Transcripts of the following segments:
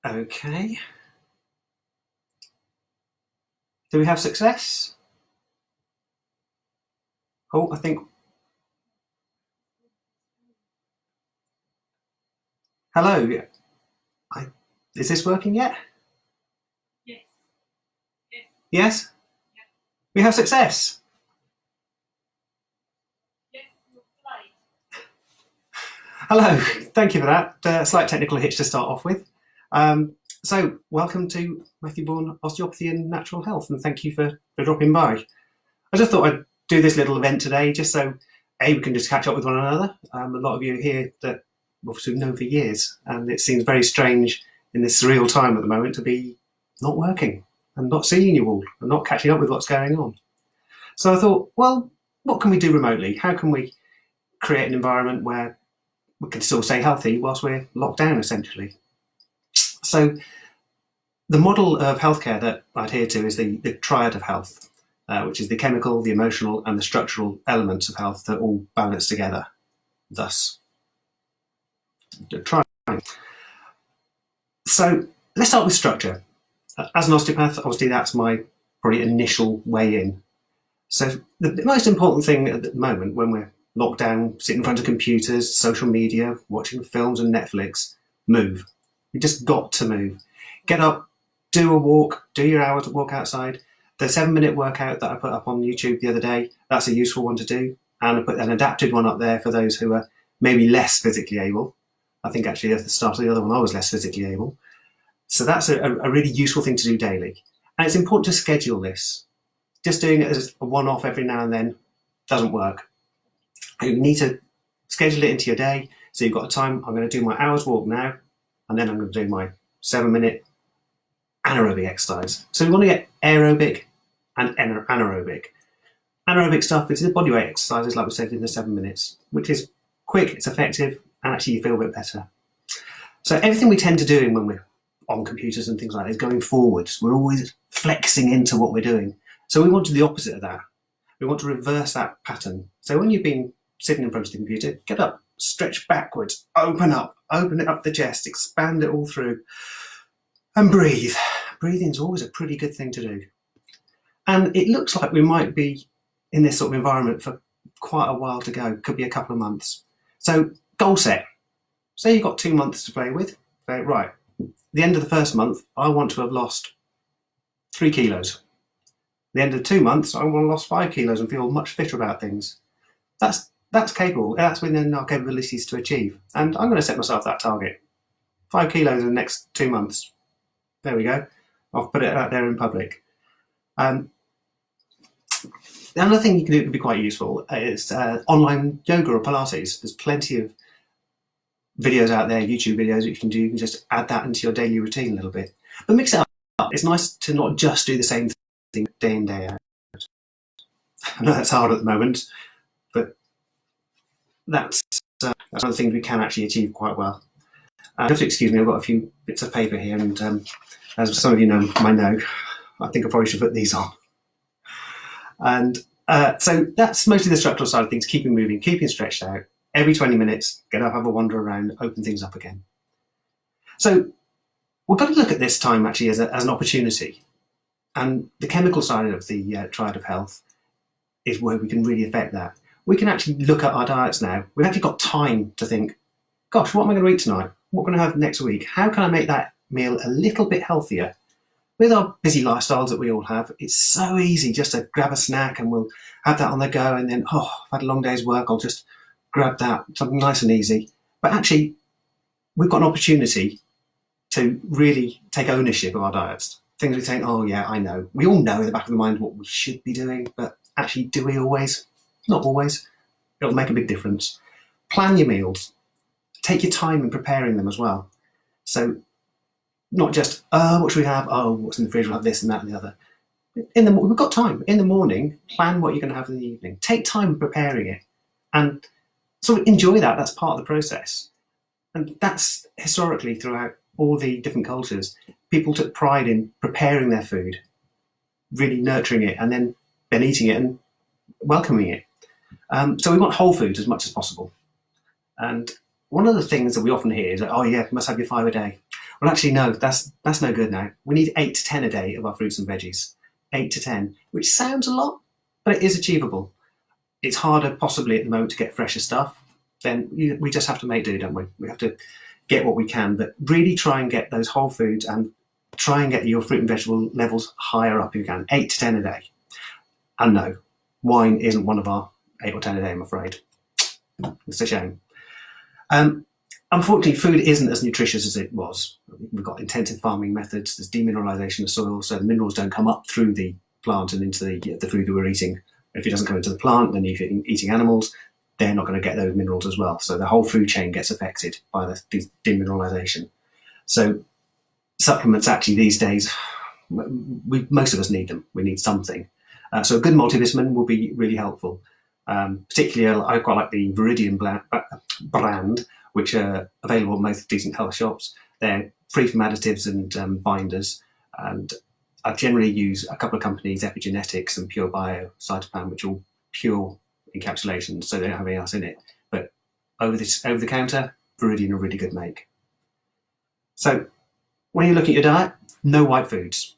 Okay. Do we have success? Oh, I think. Hello. I, is this working yet? Yes. Yes. Yes? Yes. We have success. Yes. You're right. Hello. Thank you for that. Slight technical hitch to start off with. Um, welcome to Matthew Bourne Osteopathy and Natural Health, and thank you for dropping by. I just thought I'd do this little event today just so we can just catch up with one another. A lot of you here that obviously we've known for years, and it seems very strange in this surreal time at the moment to be not working and not seeing you all and not catching up with what's going on. So I thought, well, what can we do remotely? How can we create an environment where we can still stay healthy whilst we're locked down, essentially? So the model of healthcare that I adhere to is the triad of health, which is the chemical, the emotional, and the structural elements of health that all balance together. Thus, the triad. So let's start with structure. As an osteopath, obviously that's my probably initial way in. So the most important thing at the moment when we're locked down, sitting in front of computers, social media, watching films and Netflix, move. You just got to move. Get up, do a walk, do your hour to walk outside. The 7-minute workout that I put up on YouTube the other day, that's a useful one to do. And I put an adapted one up there for those who are maybe less physically able. I think actually at the start of the other one I was less physically able. So that's a really useful thing to do daily. And it's important to schedule this. Just doing it as a one-off every now and then doesn't work. You need to schedule it into your day. So you've got a time, I'm going to do my hour's walk now, and then I'm going to do my 7-minute anaerobic exercise. So we want to get aerobic and anaerobic. Anaerobic stuff is the bodyweight exercises, like we said, in the 7 minutes, which is quick, it's effective, and actually you feel a bit better. So everything we tend to do when we're on computers and things like that is going forwards. We're always flexing into what we're doing. So we want to do the opposite of that. We want to reverse that pattern. So when you've been sitting in front of the computer, get up, stretch backwards, open it up the chest, expand it all through, and breathe. Breathing is always a pretty good thing to do. And it looks like we might be in this sort of environment for quite a while to go, could be a couple of months. So goal set. Say you've got 2 months to play with. Say, right, the end of the first month, I want to have lost 3 kilos. The end of 2 months, I want to have lost 5 kilos and feel much fitter about things. That's capable. That's within our capabilities to achieve. And I'm going to set myself that target. 5 kilos in the next 2 months. There we go. I'll put it out there in public. Another thing you can do that would be quite useful is online yoga or Pilates. There's plenty of videos out there, YouTube videos that you can do. You can just add that into your daily routine a little bit. But mix it up. It's nice to not just do the same thing day in, day out. I know that's hard at the moment, but that's one of the things we can actually achieve quite well. You have to excuse me, I've got a few bits of paper here, and as some of you know, might know, I think I probably should put these on. And so that's mostly the structural side of things, keeping moving, keeping stretched out. Every 20 minutes, get up, have a wander around, open things up again. So we've got to look at this time actually as an opportunity. And the chemical side of the triad of health is where we can really affect that. We can actually look at our diets now. We've actually got time to think, gosh, what am I going to eat tonight? What am I going to have next week? How can I make that meal a little bit healthier? With our busy lifestyles that we all have, it's so easy just to grab a snack and we'll have that on the go, and then, oh, I've had a long day's work, I'll just grab that, something nice and easy. But actually, we've got an opportunity to really take ownership of our diets. Things we think, oh yeah, I know. We all know in the back of the mind what we should be doing, but actually, do we always? Not always. It'll make a big difference. Plan your meals. Take your time in preparing them as well. So not just, what should we have? Oh, what's in the fridge? We'll have this and that and the other. We've got time. In the morning, plan what you're going to have in the evening. Take time preparing it and sort of enjoy that. That's part of the process. And that's historically throughout all the different cultures. People took pride in preparing their food, really nurturing it, and then eating it and welcoming it. So we want whole foods as much as possible. And one of the things that we often hear is, oh yeah, you must have your 5 a day. Well, actually, no, that's no good now. We need 8 to 10 a day of our fruits and veggies. 8 to 10, which sounds a lot, but it is achievable. It's harder, possibly, at the moment to get fresher stuff. Then we just have to make do, don't we? We have to get what we can, but really try and get those whole foods and try and get your fruit and vegetable levels higher up if you can. 8 to 10 a day. And no, wine isn't one of our 8 or 10 a day, I'm afraid. It's a shame. Um, Unfortunately, food isn't as nutritious as it was. We've got intensive farming methods, there's demineralisation of soil, so the minerals don't come up through the plant and into the food that we're eating. If it doesn't come into the plant, then if you're eating animals, they're not going to get those minerals as well. So the whole food chain gets affected by the demineralisation. So supplements actually these days, most of us need them. We need something. So a good multivitamin will be really helpful. Particularly, I quite like the Viridian brand, which are available at most decent health shops. They're free from additives and binders. And I generally use a couple of companies, Epigenetics and Pure Bio Cytoplan, which are all pure encapsulations, so they don't have anything else in it. But over the counter, Viridian are really good make. So when you're looking at your diet, no white foods.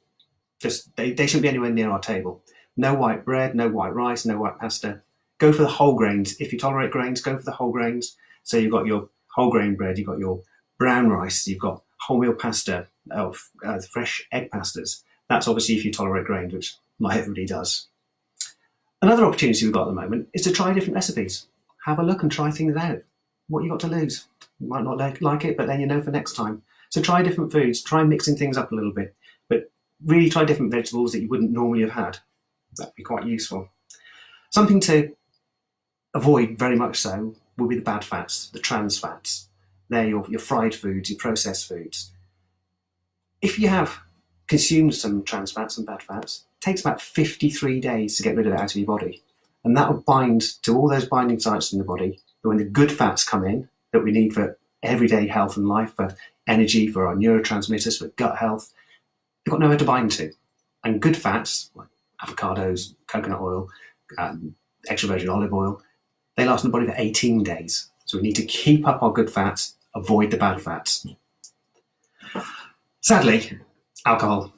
Just they shouldn't be anywhere near our table. No white bread, no white rice, no white pasta. Go for the whole grains. If you tolerate grains, go for the whole grains. So you've got your whole grain bread, you've got your brown rice, you've got wholemeal pasta, fresh egg pastas. That's obviously if you tolerate grains, which not everybody does. Another opportunity we've got at the moment is to try different recipes. Have a look and try things out. What you got to lose? You might not like it, but then you know for next time. So try different foods, try mixing things up a little bit, but really try different vegetables that you wouldn't normally have had. That'd be quite useful. Something to avoid very much so will be the bad fats, the trans fats. They're your fried foods, your processed foods. If you have consumed some trans fats and bad fats, it takes about 53 days to get rid of it out of your body. And that will bind to all those binding sites in the body. But when the good fats come in, that we need for everyday health and life, for energy, for our neurotransmitters, for gut health, they've got nowhere to bind to. And good fats, like avocados, coconut oil, extra virgin olive oil, they last in the body for 18 days. So we need to keep up our good fats, avoid the bad fats. Sadly, alcohol.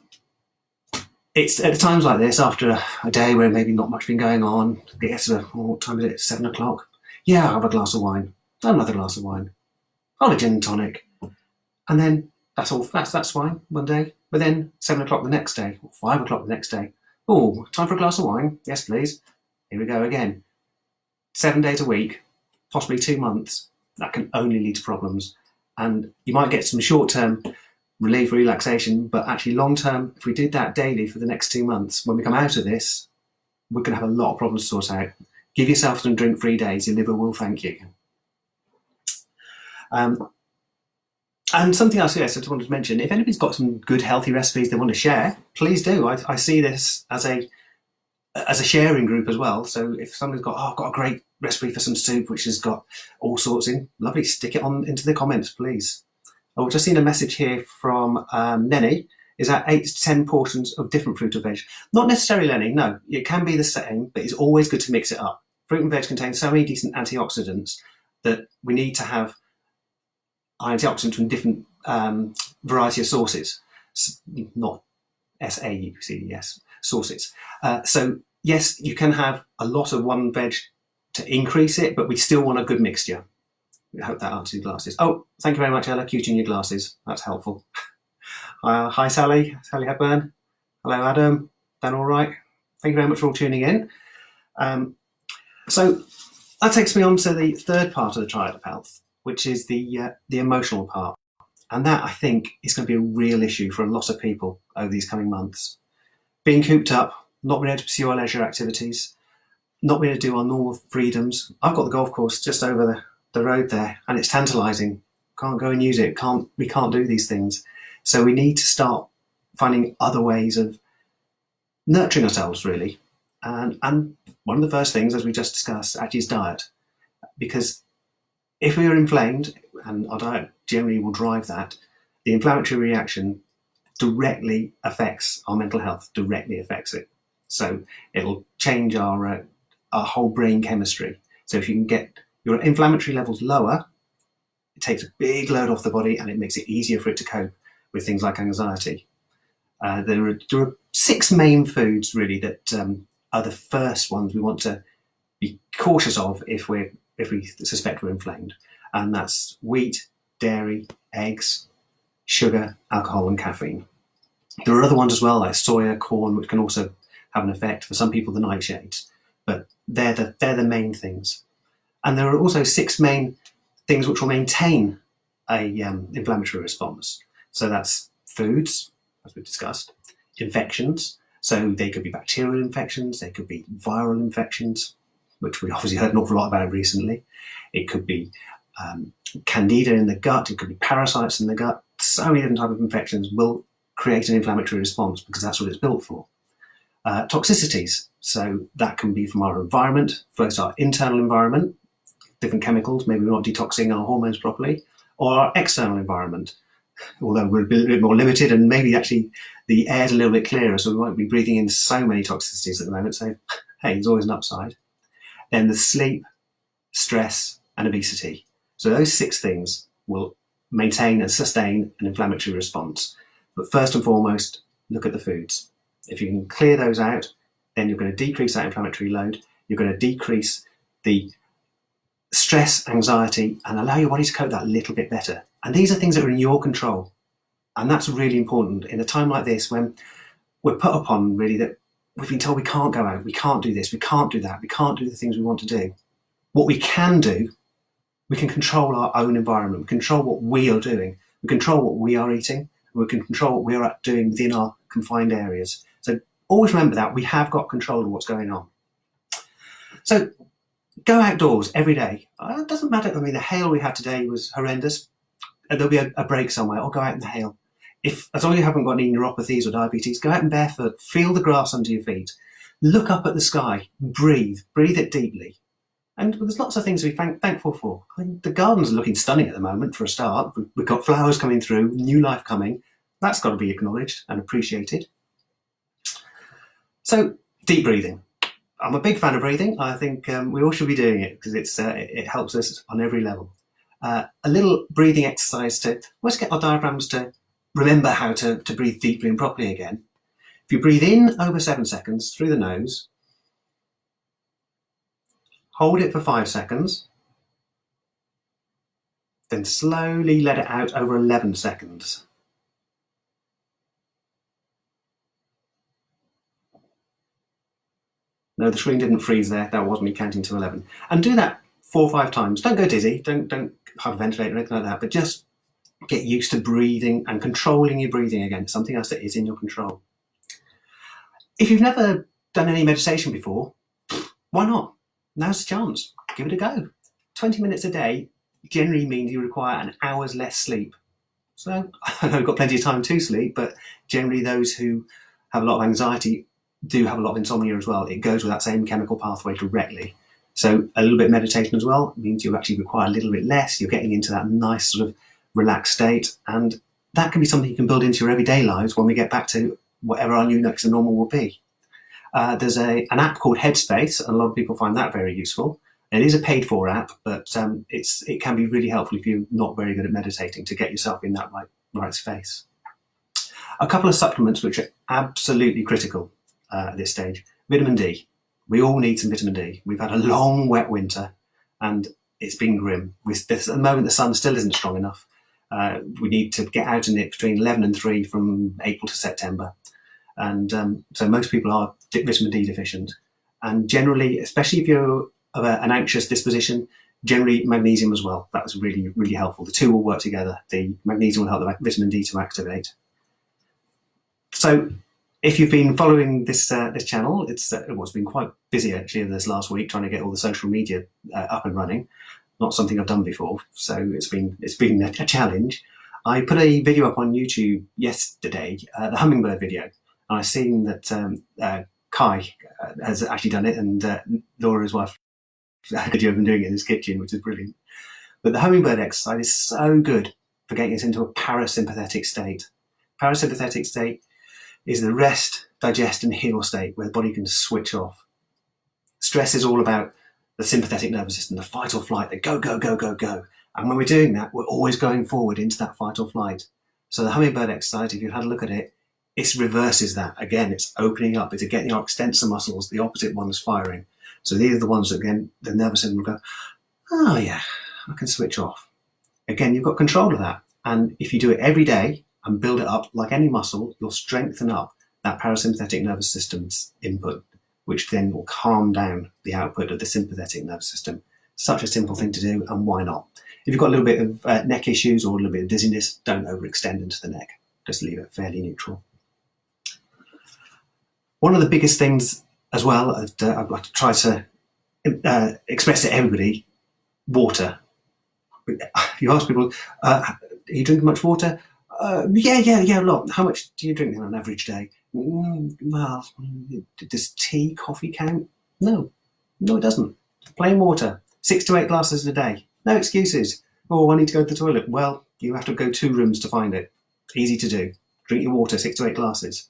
It's at times like this, after a day where maybe not much been going on, it gets to, what time is it, 7 o'clock? Yeah, I'll have a glass of wine, another glass of wine, I'll have a gin and tonic. And then that's fine one day. But then 7 o'clock the next day, or 5 o'clock the next day. Oh, time for a glass of wine? Yes, please. Here we go again. 7 days a week, possibly 2 months, that can only lead to problems. And you might get some short-term relief, relaxation, but actually long-term, if we did that daily for the next 2 months, when we come out of this, we're going to have a lot of problems to sort out. Give yourself some drink-free days, your liver will thank you. And something else, yes, I just wanted to mention, if anybody's got some good healthy recipes they want to share, please do. I see this as a sharing group as well. So if somebody's got, I've got a great recipe for some soup which has got all sorts in, lovely, stick it on into the comments, please. I've just seen a message here from Lenny. Is that 8 to 10 portions of different fruit or veg? Not necessarily, Lenny, no. It can be the same, but it's always good to mix it up. Fruit and veg contain so many decent antioxidants that we need to have antioxidants from different variety of sources, not SAUCDS sources. So yes, you can have a lot of one veg to increase it, but we still want a good mixture. I hope that answers your glasses. Oh, thank you very much, Ella. Cute in your glasses. That's helpful. Hi, Sally. Sally Hepburn. Hello, Adam. Dan, all right? Thank you very much for all tuning in. So that takes me on to the third part of the triad of health, which is the emotional part. And that, I think, is going to be a real issue for a lot of people over these coming months. Being cooped up, not being able to pursue our leisure activities, not being able to do our normal freedoms. I've got the golf course just over the road there, and it's tantalising. Can't go and use it. We can't do these things. So we need to start finding other ways of nurturing ourselves, really. And one of the first things, as we just discussed, actually is diet. Because if we are inflamed, and our diet generally will drive that, the inflammatory reaction directly affects our mental health, directly affects it. So it'll change our whole brain chemistry. So if you can get your inflammatory levels lower, it takes a big load off the body and it makes it easier for it to cope. with things like anxiety. There are 6 main foods really that are the first ones we want to be cautious of if we suspect we're inflamed, and that's wheat, dairy, eggs, sugar, alcohol, and caffeine. There are other ones as well, like soya, corn, which can also have an effect. For some people, the nightshades, but they're the main things. And there are also 6 main things which will maintain a inflammatory response. So that's foods, as we've discussed, infections. So they could be bacterial infections, they could be viral infections, which we obviously heard an awful lot about recently. It could be candida in the gut, it could be parasites in the gut. So many different types of infections will create an inflammatory response because that's what it's built for. Toxicities, so that can be from our environment, first our internal environment, different chemicals, maybe we're not detoxing our hormones properly, or our external environment, although we're a bit more limited and maybe actually the air's a little bit clearer, so we won't be breathing in so many toxicities at the moment, so hey, there's always an upside. Then the sleep, stress, and obesity. So those 6 things will maintain and sustain an inflammatory response. But first and foremost, look at the foods. If you can clear those out, then you're going to decrease that inflammatory load, you're going to decrease the stress, anxiety, and allow your body to cope that a little bit better. And these are things that are in your control. And that's really important in a time like this when we're put upon really that we've been told we can't go out, we can't do this, we can't do that, we can't do the things we want to do. What we can do, we can control our own environment, we control what we are doing, we control what we are eating, and we can control what we are doing within our confined areas. So always remember that we have got control of what's going on. So go outdoors every day. It doesn't matter. I mean, the hail we had today was horrendous. There'll be a break somewhere, or go out in the hail. As long as you haven't got any neuropathies or diabetes, go out and barefoot, feel the grass under your feet, look up at the sky, breathe it deeply. And there's lots of things to be thankful for. I mean, the gardens are looking stunning at the moment for a start. We've got flowers coming through, new life coming. That's got to be acknowledged and appreciated. So, deep breathing. I'm a big fan of breathing. I think we all should be doing it because it helps us on every level. A little breathing exercise to let's get our diaphragms to remember how to breathe deeply and properly again. If you breathe in over 7 seconds through the nose, hold it for 5 seconds, then slowly let it out over 11 seconds. No, the screen didn't freeze there. That was me counting to 11. And do that 4 or 5 times. Don't go dizzy. Don't hyperventilate or anything like that. But just get used to breathing and controlling your breathing again. Something else that is in your control. If you've never done any meditation before, why not? Now's the chance. Give it a go. 20 minutes a day generally means you require an hour's less sleep. So I've got plenty of time to sleep, but generally those who have a lot of anxiety do have a lot of insomnia as well. It goes with that same chemical pathway directly. So a little bit of meditation as well means you actually require a little bit less. You're getting into that nice sort of relaxed state, and that can be something you can build into your everyday lives when we get back to whatever our new next normal will be. There's an app called Headspace, and a lot of people find that very useful. It is a paid-for app, but it can be really helpful if you're not very good at meditating to get yourself in that right space. A couple of supplements which are absolutely critical at this stage. Vitamin D. We all need some vitamin D. We've had a long, wet winter, and it's been grim. At the moment, the sun still isn't strong enough. We need to get out in it between 11 and 3 from April to September. And so most people are vitamin D deficient. And generally, especially if you're of an anxious disposition, generally magnesium as well. That's really, really helpful. The two will work together. The magnesium will help the vitamin D to activate. So if you've been following this channel, it's been quite busy actually this last week trying to get all the social media up and running. Not something I've done before, so it's been a challenge. I put a video up on YouTube yesterday, the hummingbird video, and I've seen that Kai has actually done it, and Laura, his wife, had a video of him doing it in his kitchen, which is brilliant. But the hummingbird exercise is so good for getting us into a parasympathetic state. Parasympathetic state is the rest, digest, and heal state where the body can switch off. Stress is all about the sympathetic nervous system, the fight or flight, the go, go, go, go, go. And when we're doing that, we're always going forward into that fight or flight. So the hummingbird exercise, if you've had a look at it, it reverses that. Again, it's opening up, it's getting our extensor muscles, the opposite one is firing. So these are the ones that, again, the nervous system will go, oh yeah, I can switch off. Again, you've got control of that. And if you do it every day and build it up like any muscle, you'll strengthen up that parasympathetic nervous system's input, which then will calm down the output of the sympathetic nervous system. Such a simple thing to do, and why not? If you've got a little bit of neck issues or a little bit of dizziness, don't overextend into the neck. Just leave it fairly neutral. One of the biggest things as well, I'd like to try to express to everybody, water. You ask people, are you drinking much water? Yeah, a lot. How much do you drink on an average day? Well, does tea, coffee count? No, it doesn't. Plain water, 6 to 8 glasses a day. No excuses. Oh, I need to go to the toilet. Well, you have to go 2 rooms to find it. Easy to do. Drink your water, 6 to 8 glasses.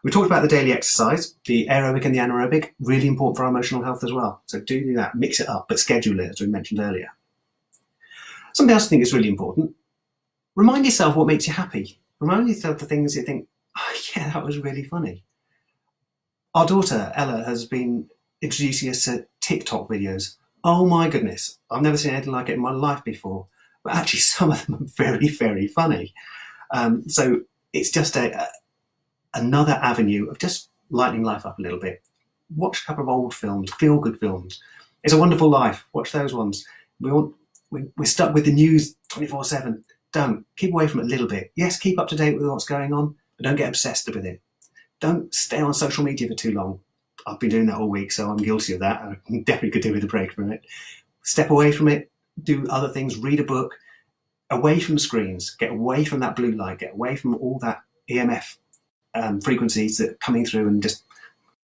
We talked about the daily exercise, the aerobic and the anaerobic, really important for our emotional health as well. So do that, mix it up, but schedule it, as we mentioned earlier. Something else I think is really important. Remind yourself what makes you happy. Remind yourself the things you think, oh yeah, that was really funny. Our daughter, Ella, has been introducing us to TikTok videos. Oh my goodness, I've never seen anything like it in my life before. But actually, some of them are very, very funny. So it's just another avenue of just lightening life up a little bit. Watch a couple of old films, feel-good films. It's a Wonderful Life. Watch those ones. We're stuck with the news 24/7. Don't. Keep away from it a little bit. Yes, keep up to date with what's going on, but don't get obsessed with it. Don't stay on social media for too long. I've been doing that all week, so I'm guilty of that. I definitely could do with a break from it. Step away from it, do other things, read a book, away from screens, get away from that blue light, get away from all that EMF frequencies that are coming through and just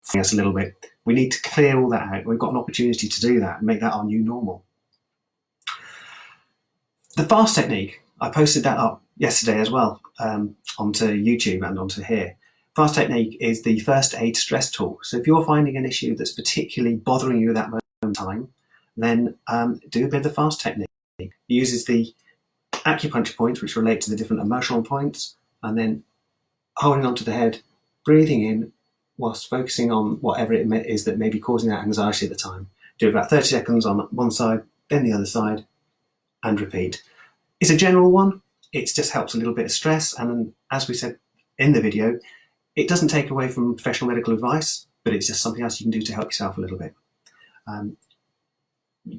f***ing us a little bit. We need to clear all that out. We've got an opportunity to do that and make that our new normal. The FAST technique, I posted that up yesterday as well onto YouTube and onto here. FAST technique is the first aid stress tool. So if you're finding an issue that's particularly bothering you at that moment in time, then do a bit of the FAST technique. It uses the acupuncture points, which relate to the different emotional points, and then holding onto the head, breathing in, whilst focusing on whatever it is that may be causing that anxiety at the time. Do about 30 seconds on one side, then the other side, and repeat. It's a general one. It just helps a little bit of stress, and as we said in the video, it doesn't take away from professional medical advice, but it's just something else you can do to help yourself a little bit.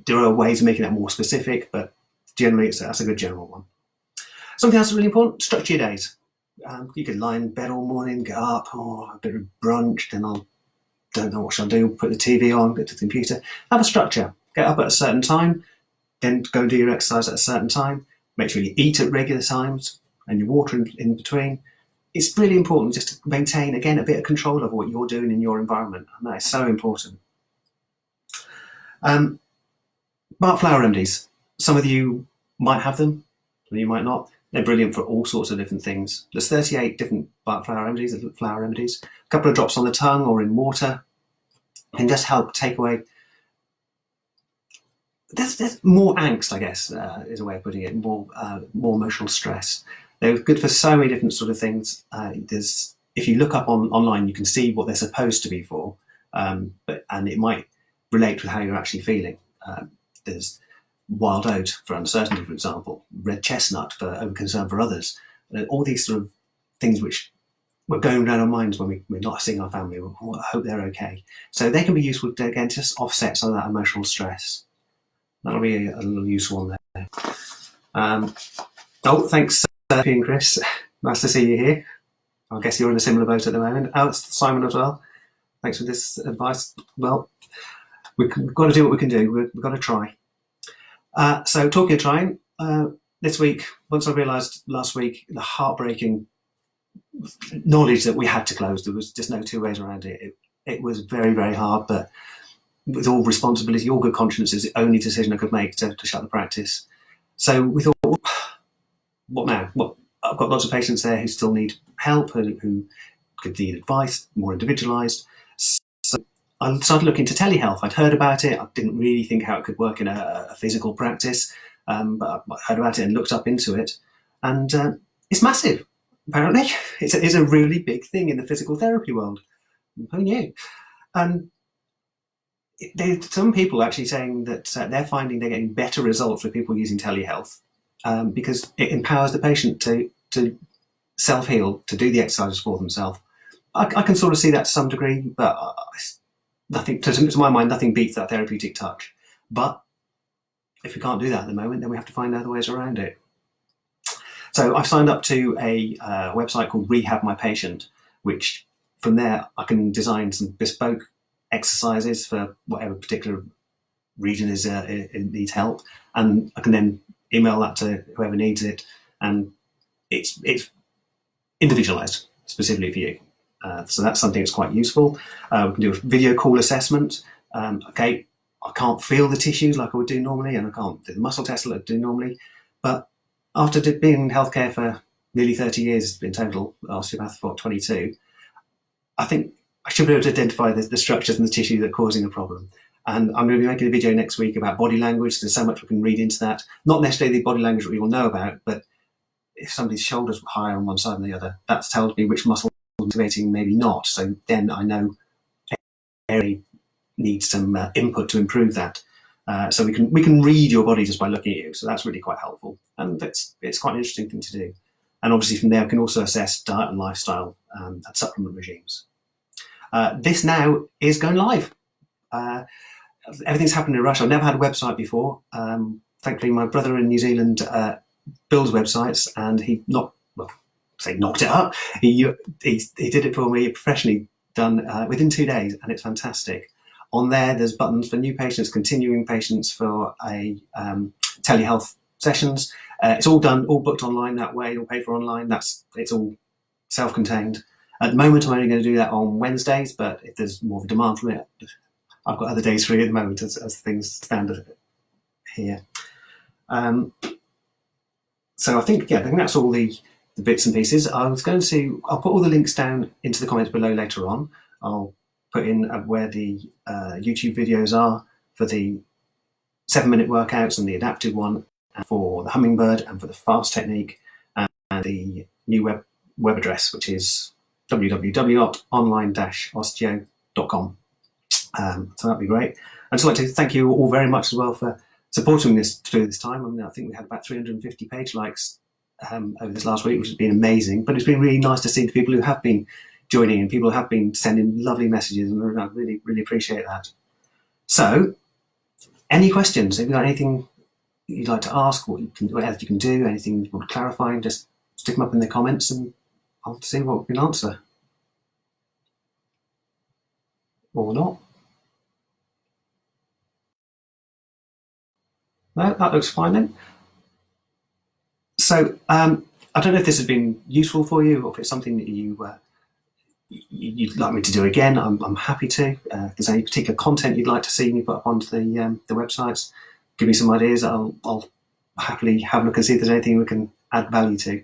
There are ways of making that more specific, but generally that's a good general one. Something else that's really important, structure your days. You could lie in bed all morning, get up, a bit of brunch, then don't know what shall I do, put the TV on, get to the computer. Have a structure. Get up at a certain time, then go and do your exercise at a certain time. Make sure you eat at regular times and you water in between. It's really important just to maintain, again, a bit of control of what you're doing in your environment. And that is so important. Bach flower remedies. Some of you might have them, some of you might not. They're brilliant for all sorts of different things. There's 38 different Bach flower remedies. A couple of drops on the tongue or in water can just help take away. There's more angst, I guess, is a way of putting it. More emotional stress. They're good for so many different sort of things. If you look up online, you can see what they're supposed to be for, and it might relate with how you're actually feeling. There's wild oat for uncertainty, for example, red chestnut for over-concern for others. All these sort of things which were going around our minds when we're not seeing our family. I hope they're okay. So they can be useful to, again, just offset some of that emotional stress. That'll be a little useful one there. Thanks, Sophie and Chris. Nice to see you here. I guess you're in a similar boat at the moment. Alex, Simon as well. Thanks for this advice. Well, we've got to do what we can do. We've got to try. So talking of trying, this week, once I realised last week the heartbreaking knowledge that we had to close, there was just no two ways around it. It was very, very hard, but with all responsibility, all good conscience, is the only decision I could make to shut the practice. So we thought, what now? Well, I've got lots of patients there who still need help, who could need advice, more individualised. So I started looking into telehealth. I'd heard about it. I didn't really think how it could work in a physical practice, but I heard about it and looked up into it. And It's massive, apparently. It's a really big thing in the physical therapy world. Who knew? And some people are actually saying that they're finding they're getting better results with people using telehealth because it empowers the patient to self-heal, to do the exercises for themselves. I can sort of see that to some degree, but nothing, to my mind, nothing beats that therapeutic touch. But if we can't do that at the moment, then we have to find other ways around it. So I've signed up to a website called Rehab My Patient, which from there I can design some bespoke exercises for whatever particular region it needs help, and I can then email that to whoever needs it, and it's individualized specifically for you. So that's something that's quite useful. We can do a video call assessment. Okay, I can't feel the tissues like I would do normally, and I can't do the muscle test like I do normally, but after being in healthcare for nearly 30 years in total, osteopath for 22, I think I should be able to identify the structures and the tissue that are causing the problem. And I'm going to be making a video next week about body language. There's so much we can read into that. Not necessarily the body language that we all know about, but if somebody's shoulders are higher on one side than the other, that tells me which muscle is activating, maybe not. So then I know area needs some input to improve that. So we can read your body just by looking at you. So that's really quite helpful, and it's quite an interesting thing to do. And obviously from there, we can also assess diet and lifestyle and supplement regimes. This now is going live. Everything's happened in a rush. I've never had a website before. Thankfully, my brother in New Zealand builds websites, and he knocked it up. He did it for me, professionally done within 2 days, and it's fantastic. On there, there's buttons for new patients, continuing patients for a telehealth sessions. It's all done, all booked online that way, all paid for online. It's all self-contained. At the moment, I'm only going to do that on Wednesdays, but if there's more of a demand from it, I've got other days free at the moment as things stand here. So I think that's all the bits and pieces. I'll put all the links down into the comments below later on. I'll put in where the YouTube videos are for the 7-minute workouts and the adaptive one, and for the hummingbird and for the fast technique, and the new web address, which is www.online-osteo.com. So that'd be great. I'd just like to thank you all very much as well for supporting this through this time. I mean, I think we had about 350 page likes over this last week, which has been amazing. But it's been really nice to see the people who have been joining and people who have been sending lovely messages, and I really, really appreciate that. So, any questions? If you've got anything you'd like to ask, what else you can do, anything you want clarifying, just stick them up in the comments and I'll see what we can answer. Or not. No, that looks fine then. So I don't know if this has been useful for you, or if it's something that you'd like me to do again. I'm happy to. If there's any particular content you'd like to see me put up onto the websites, give me some ideas. I'll happily have a look and see if there's anything we can add value to.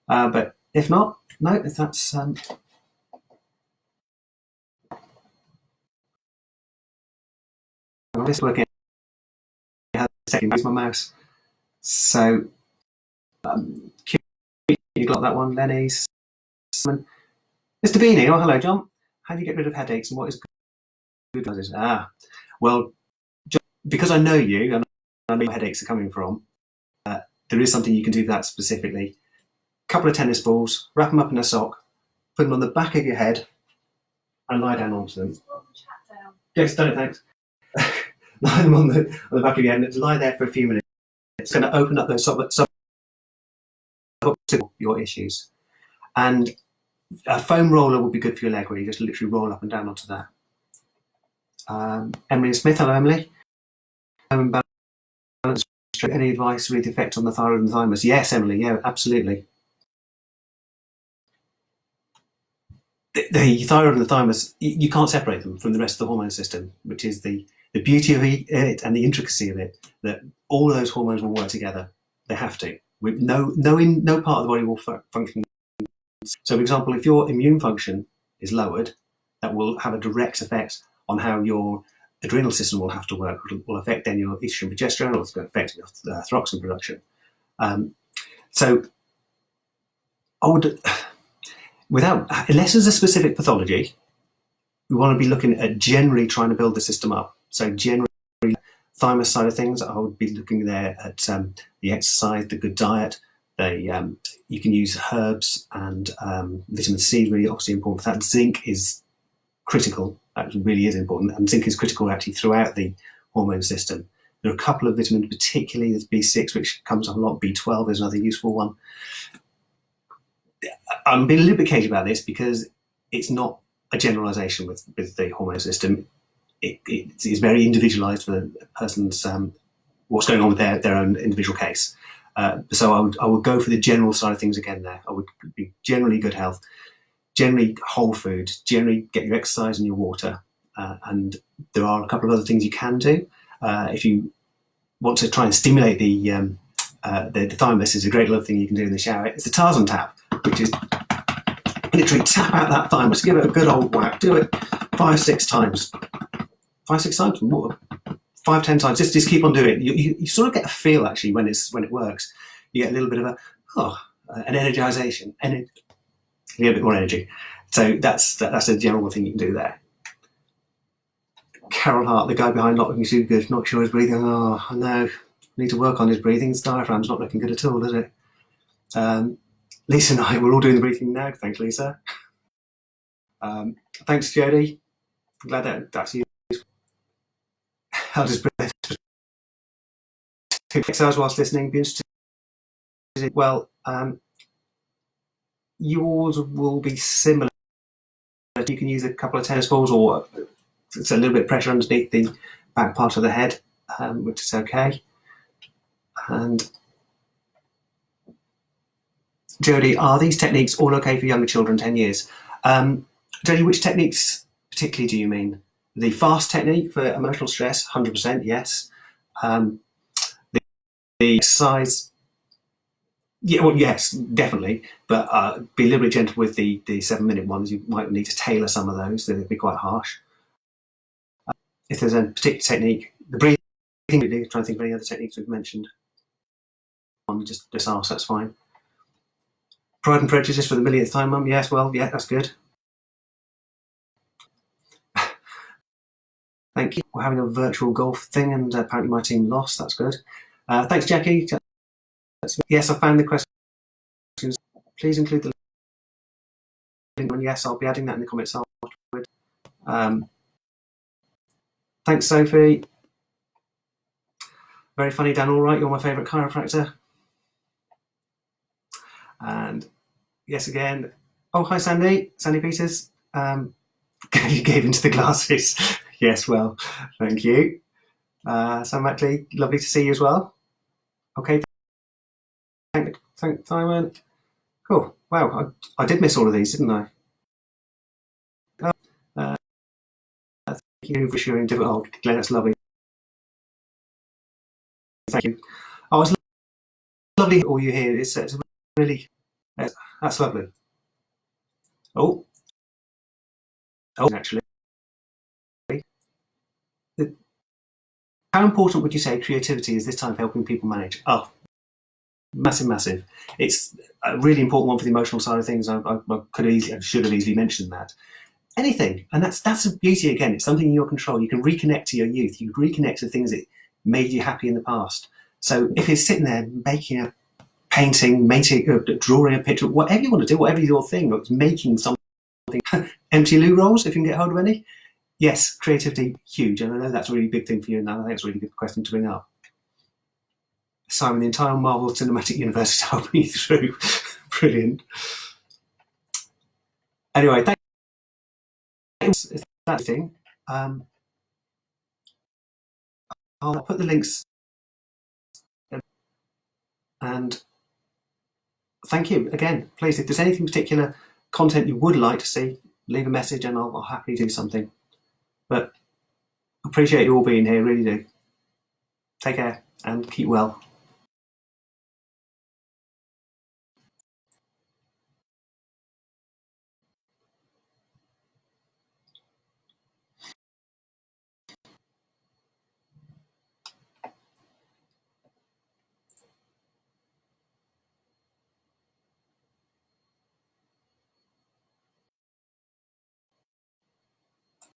But if not, no, if that's I'm just working how to use my mouse. So you got that one, Lenny's. Mr. Beanie, oh hello, John. How do you get rid of headaches, and what is good? Well, because I know you and I know where headaches are coming from, there is something you can do for that specifically. A couple of tennis balls, wrap them up in a sock, put them on the back of your head, and lie down onto them. Yes, don't thanks. Lie them on the back of your head and lie there for a few minutes. It's going to open up those your issues. And a foam roller would be good for your leg, where you just literally roll up and down onto that. Emily Smith, hello Emily. Any advice with the effect on the thyroid and the thymus? Yes, Emily, yeah, absolutely. The thyroid and the thymus, you can't separate them from the rest of the hormone system, which is the beauty of it and the intricacy of it, that all those hormones will work together. They have to. No part of the body will function. So, for example, if your immune function is lowered, that will have a direct effect on how your adrenal system will have to work. It will affect then your estrogen, progesterone, or it's going to affect your thyroxine production. So I would, unless there's a specific pathology, we want to be looking at generally trying to build the system up. So generally, thymus side of things, I would be looking there at the exercise, the good diet. You can use herbs and vitamin C is really obviously important for that. Zinc is critical. That really is important, and zinc is critical actually throughout the hormone system. There are a couple of vitamins, particularly there's B6, which comes up a lot. B12 is another useful one. I'm being a little bit cagey about this because it's not a generalization with the hormone system. It's very individualized for the person's what's going on with their own individual case. So I would go for the general side of things again there. I would be generally good health, generally whole food, generally get your exercise and your water. And there are a couple of other things you can do. If you want to try and stimulate the thymus, is a great little thing you can do in the shower. It's the Tarzan tap, which is literally tap out that thymus, give it a good old whack, do it 5-6 times. 5-6 times? More. 5-10 times. Just keep on doing it. You sort of get a feel actually when it works. You get a little bit of an energization, and you get a bit more energy. So that's a general thing you can do there. Carol Hart, the guy behind Not Looking Too Good, not sure his breathing. Oh, I know. Need to work on his breathing. His diaphragm's not looking good at all, is it? Lisa and I, we're all doing the breathing now. Thanks, Lisa. Thanks, Jodie. I'm glad that's you. How does breath exercise whilst listening? Be interested. Well, yours will be similar. You can use a couple of tennis balls, or it's a little bit of pressure underneath the back part of the head, which is okay. And Jodie, are these techniques all okay for younger children, 10 years? Jodie, which techniques particularly do you mean? The FAST technique for emotional stress, 100% yes. The exercise, yeah, well, yes, definitely. But be a little bit gentle with the 7-minute ones. You might need to tailor some of those. They'll be quite harsh. If there's a particular technique, the breathing, trying to think of any other techniques we've mentioned. Just ask, that's fine. Pride and Prejudice for the millionth time, Mum. Yes, well, yeah, that's good. Thank you. We're having a virtual golf thing, and apparently my team lost. That's good. Thanks, Jackie. Yes, I found the questions. Please include the link. Yes, I'll be adding that in the comments afterwards. Thanks, Sophie. Very funny, Dan. All right, you're my favourite chiropractor. And yes, again. Oh, hi, Sandy. Sandy Peters. You gave into the glasses. Yes, well, thank you. Sam Mackley, lovely to see you as well. Okay, thank Simon. Cool. Wow, I did miss all of these, didn't I? Thank you for sharing different. Oh, Glenn, that's lovely. Thank you. Oh, it's lovely all you hear. It's really, that's lovely. Oh, actually. How important would you say creativity is this time for helping people manage? Oh, massive. It's a really important one for the emotional side of things. I should have easily mentioned that. Anything, and that's the beauty again. It's something in your control. You can reconnect to your youth. You can reconnect to things that made you happy in the past. So if you're sitting there making a painting, drawing a picture, whatever you want to do, whatever your thing, or making something, empty loo rolls, if you can get hold of any. Yes, creativity, huge. And I know that's a really big thing for you, and I think it's a really good question to bring up. Simon, the entire Marvel Cinematic Universe is helping you through. Brilliant. Anyway, thanks. That thing. I'll put the links, and thank you again. Please, if there's anything particular content you would like to see, leave a message, and I'll happily do something. But appreciate you all being here, really do. Take care and keep well.